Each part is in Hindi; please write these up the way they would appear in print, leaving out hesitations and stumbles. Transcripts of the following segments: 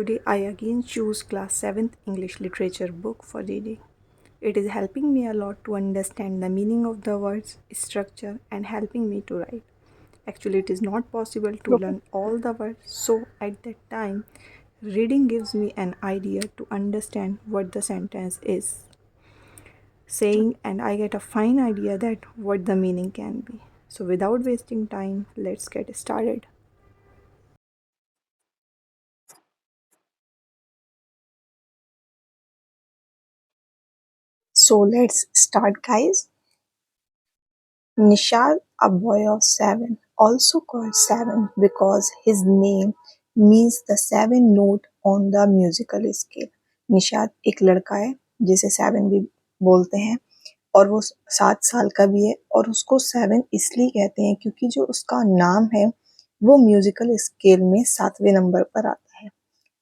Today I again choose class 7th English literature book for reading. It is helping me a lot to understand the meaning of the words, structure and helping me to write. Actually it is not possible to learn all the words, so at that time reading gives me an idea to understand what the sentence is saying and I get a fine idea that what the meaning can be. So without wasting time, let's get started. So let's start, guys. Nishad, a boy of 7, also called Seven because his name means the 7 note on the musical scale. Nishad एक लड़का है जिसे 7 भी बोलते हैं और वो 7 साल का भी है और उसको 7 इसलिए कहते हैं क्योंकि जो उसका नाम है वो म्यूजिकल स्केल में 7वें नंबर पर आता है.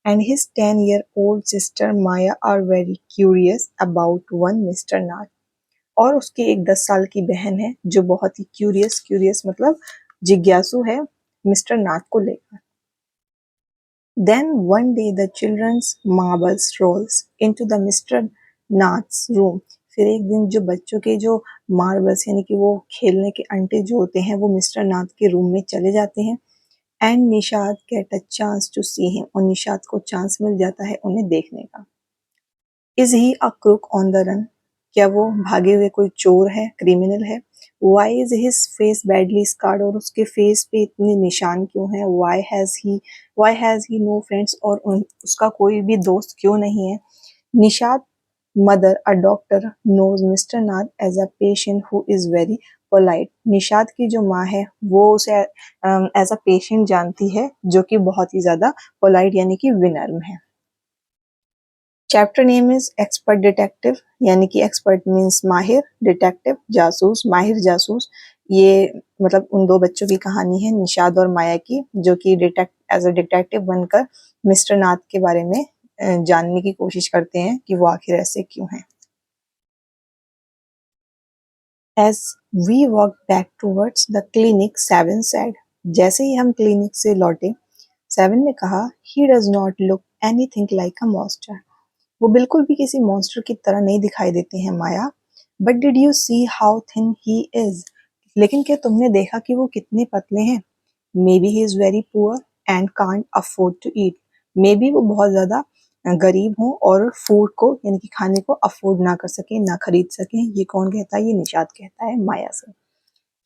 And his 10-year-old sister Maya are very curious about one Mr. Nath. और उसकी एक 10 साल की बहन है जो बहुत ही क्यूरियस मतलब जिज्ञासु है मिस्टर नाथ को लेकर. Then one day the children's marbles rolls into the Mr. Nath's room. फिर एक दिन जो बच्चों के जो मार्बल्स यानी कि वो खेलने के अंटे जो होते हैं वो मिस्टर नाथ के रूम में चले जाते हैं. And Nishad get a chance to see him और निशाद को चांस मिल जाता है उन्हें देखने का. Is he a crook on the run. क्या वो भागे हुए कोई चोर है, क्रिमिनल है? Why is his face badly scarred और उसके फेस पे इतने निशान क्यों हैं? Why has he no friends और उसका कोई भी दोस्त क्यों नहीं है? Nishad mother a doctor knows mister Nath as a patient who is very polite. Nishad की जो माँ है वो उसे एज अ पेशेंट जानती है जो कि बहुत ही ज्यादा पोलाइट यानी कि विनर्म है. Chapter name is expert detective यानी कि एक्सपर्ट मीन्स माहिर, डिटेक्टिव जासूस, माहिर जासूस. ये मतलब उन दो बच्चों की कहानी है निशाद और माया की जो कि एज अ डिटेक्टिव बनकर मिस्टर नाथ के बारे में जानने की कोशिश करते हैं कि वो आखिर ऐसे क्यों हैं. As we walk back towards the clinic, Seven said. जैसे ही हम क्लिनिक से लौटे सेवन ने कहा, he does not look anything like a monster. वो बिल्कुल भी किसी मॉन्स्टर की तरह नहीं दिखाई देते हैं Maya. But did you see how thin he is. लेकिन क्या तुमने देखा कि वो कितने पतले हैं? Maybe he is very poor and can't afford to eat. Maybe वो बहुत ज्यादा गरीब हो और फूड को यानी कि खाने को अफोर्ड ना कर सके, ना खरीद सके. ये कौन कहता है? ये निशाद कहता है माया से.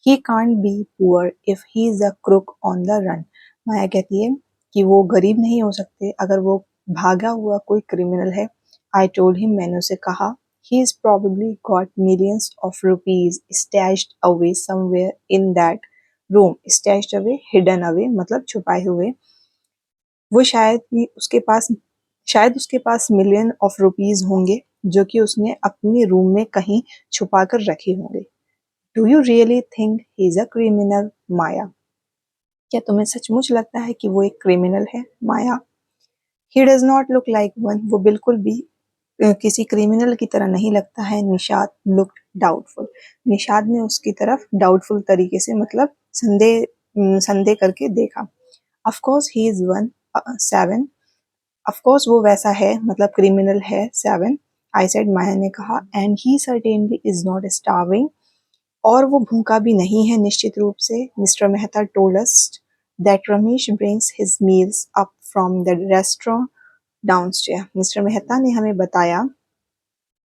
He can't be poor if he is a crook on the run. Maya कहती है कि वो गरीब नहीं हो सकते अगर वो भागा हुआ कोई क्रिमिनल है. आई टोल्ड हिम, मैंने उसे कहा, he is probably got millions of rupees stashed away somewhere in that room. Stashed away, hidden away मतलब छुपाए हुए. वो शायद उसके पास मिलियन ऑफ रुपीज होंगे जो कि उसने अपने रूम में कहीं छुपा कर रखे होंगे. Do you really think he is a criminal Maya. क्या तुम्हें सचमुच लगता है कि वो एक क्रिमिनल है Maya? He does not look like one. वो बिल्कुल भी किसी क्रिमिनल की तरह नहीं लगता है. Nishad looked doubtful. निशाद ने उसकी तरफ डाउटफुल तरीके से मतलब संदेह करके देखा. Of course he is one. Seven. Of course वो वैसा है मतलब क्रिमिनल है. सेवन. आई सेड, माया ने कहा. And he certainly is not starving. और वो भूखा भी नहीं है निश्चित रूप से. Mister Mehta told us that Ramesh brings his meals up from the restaurant downstair. Mister Mehta ने हमें बताया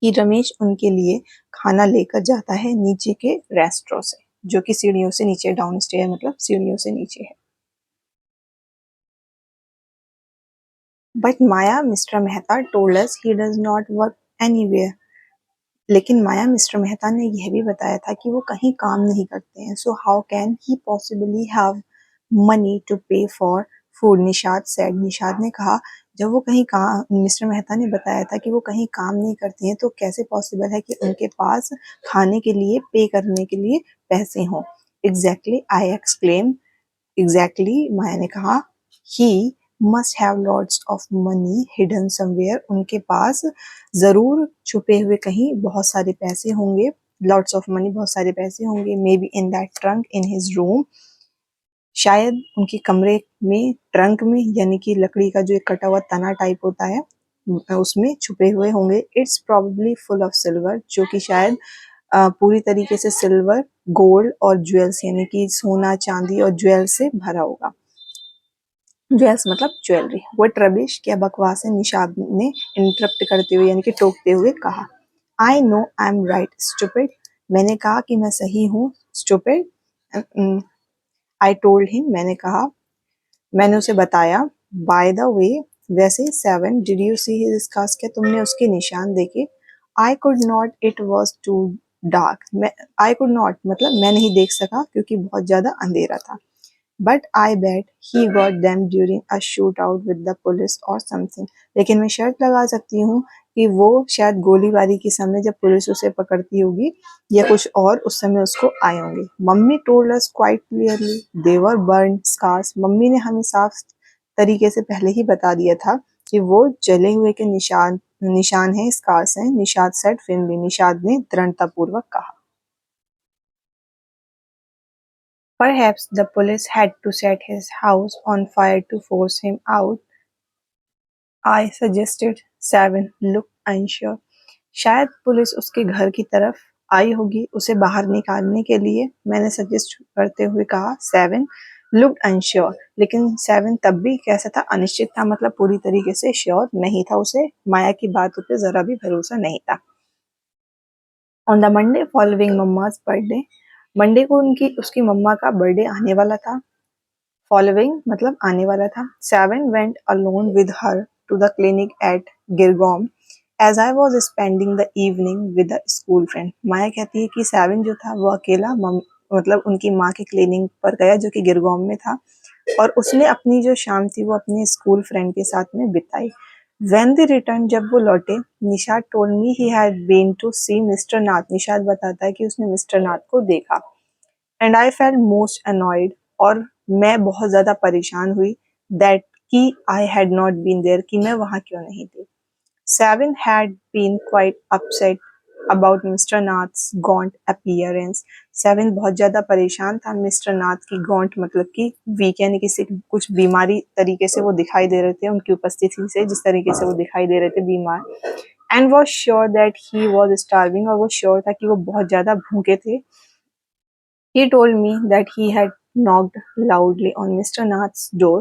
कि रमेश उनके लिए खाना लेकर जाता है नीचे के रेस्टोरेंट से जो कि सीढ़ियों से नीचे, डाउनस्टेयर मतलब सीढ़ियों से नीचे है. But Maya mister Mehta told us he does not work anywhere. लेकिन माया मिस्टर मेहता ने यह भी बताया था कि वो कहीं काम नहीं करते हैं. So how can he possibly have money to pay for food. Nishad said. Nishad ने कहा, जब वो कहीं काम, मिस्टर मेहता ने बताया था कि वो कहीं काम नहीं करते हैं तो कैसे पॉसिबल है कि उनके पास खाने के लिए, पे करने के लिए पैसे हों. Exactly I exclaim. एग्जैक्टली माया ने कहा. He must have lots of money hidden somewhere. उनके पास जरूर छुपे हुए कहीं बहुत सारे पैसे होंगे. लॉट्स ऑफ मनी बहुत सारे पैसे होंगे. May be in that trunk in his room. शायद उनके कमरे में ट्रंक में, यानी कि लकड़ी का जो एक कटा हुआ तना टाइप होता है, उसमें छुपे हुए होंगे। It's probably full of silver, जो कि शायद पूरी तरीके से सिल्वर, गोल्ड और ज्वेल्स, यानी कि सोना चांदी और ज्वेल से भरा होगा। ज्वेल्स मतलब ज्वेलरी। वट रबिश, क्या बकवास है, निशाद ने इंटरप्ट करते हुए यानी कि टोकते हुए कहा। I know I am right stupid, मैंने कहा कि मैं सही हूँ। स्टूपिड, आई टोल्ड हिम, मैंने कहा, मैंने उसे बताया। बाय द वे, वैसे 7, did you see his scars, क्या तुमने उसके निशान देखे? I could not, it was too dark, मैं, आई कुड नॉट मतलब मैं नहीं देख सका क्योंकि बहुत ज्यादा अंधेरा था। But I bet he got them during a shoot out with the police और समथिंग, लेकिन मैं शर्त लगा सकती हूँ कि वो शायद गोलीबारी के समय जब पुलिस उसे पकड़ती होगी या कुछ और उस समय उसको आए होंगे। Mummy told us quite clearly they were burn scars, mummy ने हमें साफ तरीके से पहले ही बता दिया था कि वो जले हुए के निशान निशान है, स्कार्स हैं। निशाद सेड फिनली, निशाद ने दृढ़तापूर्वक कहा। Perhaps the police had to set his house on fire to force him out, I suggested. 7 looked unsure. शायद पुलिस उसके घर की तरफ आई होगी उसे बाहर निकालने के लिए, मैंने सजेस्ट करते हुए कहा। 7 लुक्ड अनश्योर, लेकिन 7 तब भी कैसा था, अनिश्चित था, मतलब पूरी तरीके से श्योर नहीं था, उसे माया की बातों पे जरा भी भरोसा नहीं था। On the Monday following mamma's birthday, Monday को उनकी उसकी मम्मा का बर्थडे आने वाला था। फॉलोइंग मतलब आने वाला था। 7 went alone with her to the clinic at Girgaon as I was spending the evening with a school friend. माया कहती है कि 7 जो था वो अकेला मतलब उनकी माँ के क्लिनिक पर गया जो कि गिरगांव में था, और उसने अपनी जो शाम थी वो अपने स्कूल फ्रेंड के साथ में बिताई। When they returned, जब वो लौटे, Nishad told me he had been to see Mr. नाथ, निशाद बताता है कि उसने मिस्टर नाथ को देखा। And I felt most annoyed, और मैं बहुत ज्यादा परेशान हुई, दैट कि I had not been there, कि मैं वहां क्यों नहीं थी। 7 had been quite upset about Mr. Nath's gaunt appearance. 7 बहुत ज्यादा परेशान था मिस्टर नाथ की गॉन्ट मतलब कि वीक, यानी किसी कुछ बीमारी तरीके से वो दिखाई दे रहे थे, उनकी उपस्थिति से जिस तरीके से वो दिखाई दे रहे थे बीमार। And was sure that he was starving, और वो श्योर था कि वो बहुत ज्यादा भूखे थे। He told me that he had knocked loudly on Mr. Nath's door.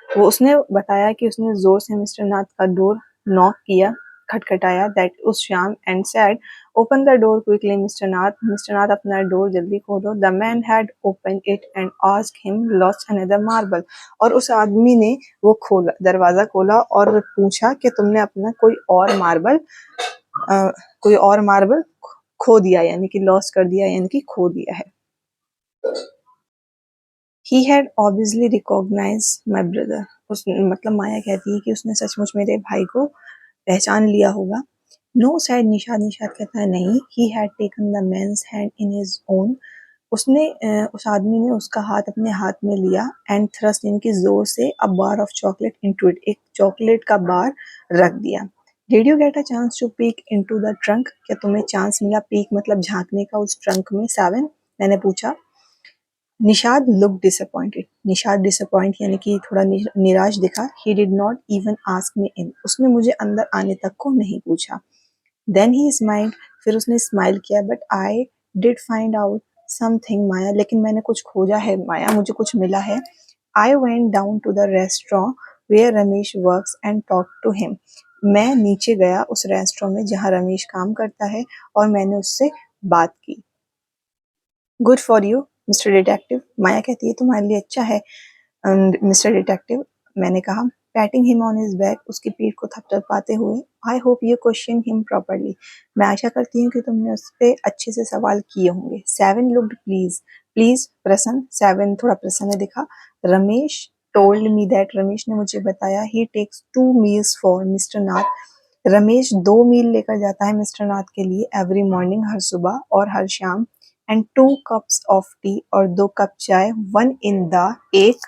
वो उसने बताया कि उसने जोर से मिस्टर नाथ का डोर नॉक किया, खटखटाया, दैट उस शाम, and said open the door quickly mister Nath, mister Nath अपना डोर जल्दी खोलो। The man had open it and asked him lost another marble, और उस आदमी ने वो खोला, दरवाजा खोला और पूछा कि तुमने अपना कोई और मार्बल खो दिया, यानी कि लॉस्ट कर दिया, यानी कि खो दिया है। He had obviously recognized my brother. उस मतलब माया कहती है कि उसने सचमुच मेरे भाई को पहचान लिया होगा। No said निशाद, निशाद कहता है नहीं। He had taken the man's hand in his own. उसने उस आदमी ने उसका हाथ अपने हाथ में लिया, एंड थ्रस्ट, इनकी जोर से, a bar of chocolate into it, एक चॉकलेट का बार रख दिया। Did you get a chance to peek into the trunk, क्या तुम्हें चांस मिला, पीक मतलब झांकने का, उस ट्रंक में 7, मैंने पूछा। Nishad look disappointed, Nishad disappoint यानी कि थोड़ा निराश दिखा। He did not even ask me in, उसने मुझे अंदर आने तक को नहीं पूछा। देन ही स्माइल्ड, फिर उसने स्माइल किया। But I did find out something Maya, लेकिन मैंने कुछ खोजा है माया, मुझे कुछ मिला है। I went down to the restaurant where Ramesh works and talk to him, मैं नीचे गया उस रेस्टोरेंट में जहाँ रमेश काम करता है, और मैंने उससे बात की। Good for you mister detective, Maya कहती है तुम्हारे लिए अच्छा है मिस्टर डिटेक्टिव, मैंने कहा। Patting him on his back, उसकी पीठ को थपथपाते हुए। I hope you question him properly, मैं आशा करती हूँ कि तुमने उस पर अच्छे से सवाल किए होंगे। 7 लुक्ड प्लीज, प्लीज प्रसन्न, 7 थोड़ा प्रसन्न दिखा। Ramesh told me that, Ramesh ने मुझे बताया, ही टेक्स 2 मील्स फॉर मिस्टर नाथ, रमेश 2 मील लेकर जाता है मिस्टर नाथ के लिए, एवरी मॉर्निंग, हर सुबह और हर शाम, एंड 2 कप्स ऑफ टी, और 2 कप चाय, 1 इन द, एक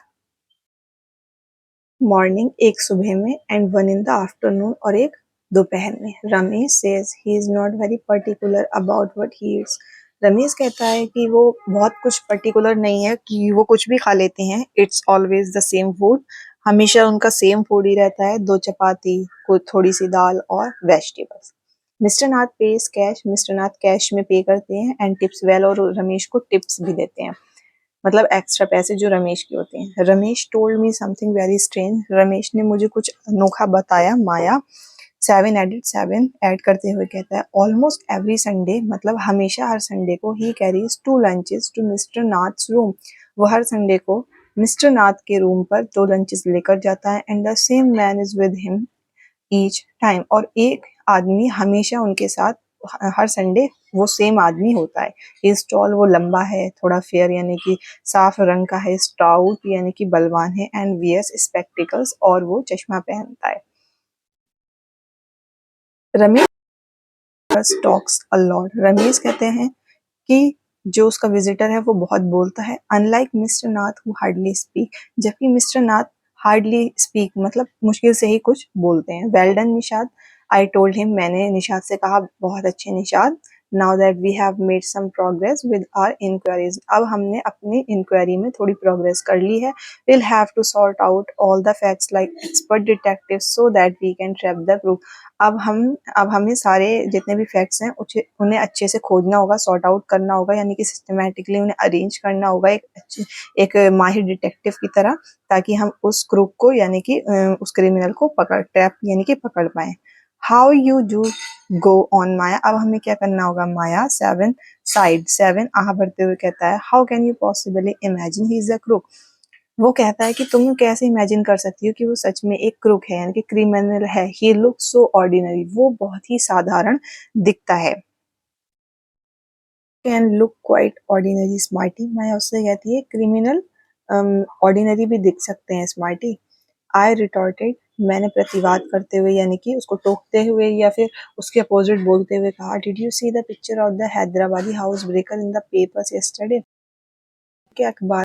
मॉर्निंग, एक सुबह में, एंड 1 इन द आफ्टरनून, और एक दोपहर में। Ramesh says he is not very particular about what he eats, Ramesh कहता है कि वो बहुत कुछ पर्टिकुलर नहीं है, कि वो कुछ भी खा लेते हैं, it's always the same food, हमेशा उनका सेम फूड ही रहता है, 2 चपाती, कोई थोड़ी सी दाल और वेजिटेबल्स। मिस्टर नाथ पेज कैश, मिस्टर नाथ कैश में पे करते हैं एंड टिप्स वेल, और रमेश को टिप्स भी देते हैं, मतलब एक्स्ट्रा पैसे जो रमेश के होते हैं। Ramesh told me something very strange, Ramesh ने मुझे कुछ अनोखा बताया। माया 7 एडिट 7 ऐड करते हुए कहता है, ऑलमोस्ट एवरी संडे, मतलब हमेशा हर संडे को, he carries 2 lunches to mister Nath's room, वो हर संडे को मिस्टर नाथ के रूम पर 2 लंचेस लेकर जाता है, and the same man is with him each time, और एक आदमी हमेशा उनके साथ हर संडे वो सेम आदमी होता है। इज टॉल, वो लंबा है, थोड़ा फेयर यानी कि साफ रंग का है, स्टाउट यानी कि बलवान है, एंड वियर्स स्पेक्टिकल्स, और वो चश्मा पहनता है। Ramesh talks a lot, Ramesh कहते हैं कि जो उसका विजिटर है वो बहुत बोलता है, unlike mister Nath who hardly speak, जबकि मिस्टर नाथ हार्डली स्पीक मतलब मुश्किल से ही कुछ बोलते हैं। Well done Nishad, I told him, मैंने निशाद से कहा, बहुत अच्छे Nishad. Now that we have made some progress with our inquiries, अब हमने अपनी इंक्वायरी में थोड़ी प्रोग्रेस कर ली है। Will have to sort out all the facts like expert detective so that we can trap the proof, अब हमें सारे जितने भी फैक्ट्स हैं उन्हें अच्छे से खोजना होगा, सॉर्ट आउट करना होगा, यानी कि सिस्टमैटिकली उन्हें अरेंज करना होगा एक माहिर डिटेक्टिव की तरह, ताकि हम उस क्रूक को यानी कि उस क्रिमिनल को ट्रैप यानी कि पकड़ पाए। How you do go on Maya, अब हमें क्या करना होगा। माया 7 साइड 7 आह भरते हुए कहता है, how can you possibly imagine he is a crook, वो कहता है कि तुम कैसे इमेजिन कर सकती हो कि वो सच में एक क्रूक है, यानी कि क्रिमिनल है। ही लुक सो ऑर्डिनरी, वो बहुत ही साधारण दिखता है। Can look quite ordinary smarty, मैं उससे कहती है क्रिमिनल ऑर्डिनरी भी दिख सकते हैं स्मार्टी। आई रिटॉर्टेड, मैंने प्रतिवाद करते हुए यानी कि उसको टोकते हुए या फिर उसके अपोजिट बोलते हुए कहा, did you see the picture of the Hyderabadi house breaker in the papers yesterday, के अखबार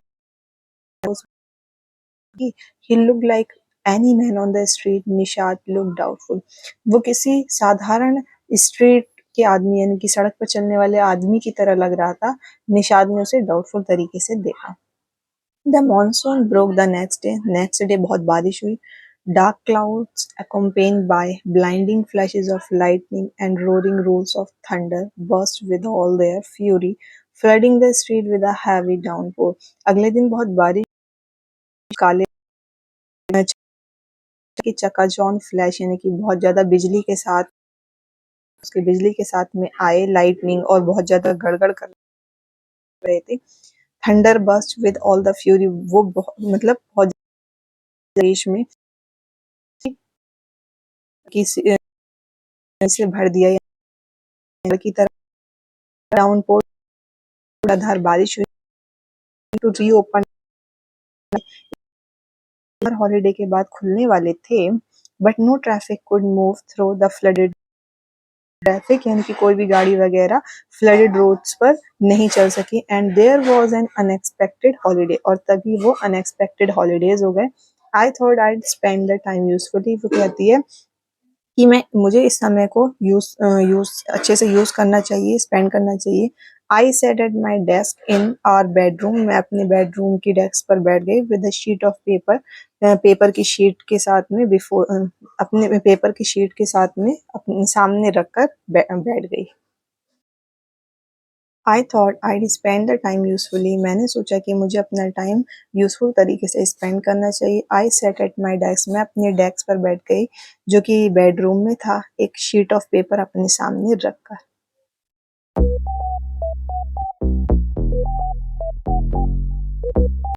he looked like any man on the street, Nishat looked doubtful, वो किसी साधारण स्ट्रीट के आदमी यानी कि सड़क पर चलने वाले आदमी की तरह लग रहा था। निशाद ने उसे डाउटफुल तरीके से देखा। The monsoon broke the next day बहुत बारिश हुई। Dark clouds accompanied by blinding flashes of lightning and roaring rolls of thunder burst with all their fury, flooding the street with a heavy downpour, अगले दिन बहुत बारिश, काले की चकाचौंध फ्लैश यानी कि बहुत ज्यादा बिजली के साथ, उसके बिजली के साथ में आए लाइटनिंग और बहुत ज्यादा गड़गड़ कर रहे थे। Thunder burst with all the fury, वो मतलब बहुत देश में किसी से भर दिया की तरह डाउनपोर, धार बारिश हुई। टू रीओपन, हॉलीडे के बाद खुलने वाले थे, but no traffic could move through the flooded traffic, यानी कि कोई भी गाड़ी वगैरह फ्लडेड रोड्स पर नहीं चल सकी। And there was an unexpected holiday, और तभी वो अनएक्सपेक्टेड हॉलीडेज हो गए। I thought I spend the time usefully, वो कहती है कि मुझे इस समय को यूज अच्छे से यूज करना चाहिए, स्पेंड करना चाहिए। I sat at my desk in our bedroom, मैं अपने बेडरूम की डेस्क पर बैठ गई with a sheet of paper, paper की शीट के साथ में अपने पेपर की शीट के साथ में अपने सामने रखकर बैठ गई। I thought I'd spend the time usefully, मैंने सोचा कि मुझे अपना टाइम यूजफुल तरीके से स्पेंड करना चाहिए। I sat at my desk, मैं अपने डेस्क पर बैठ गई जो कि बेडरूम में था, एक शीट ऑफ पेपर अपने सामने रखकर।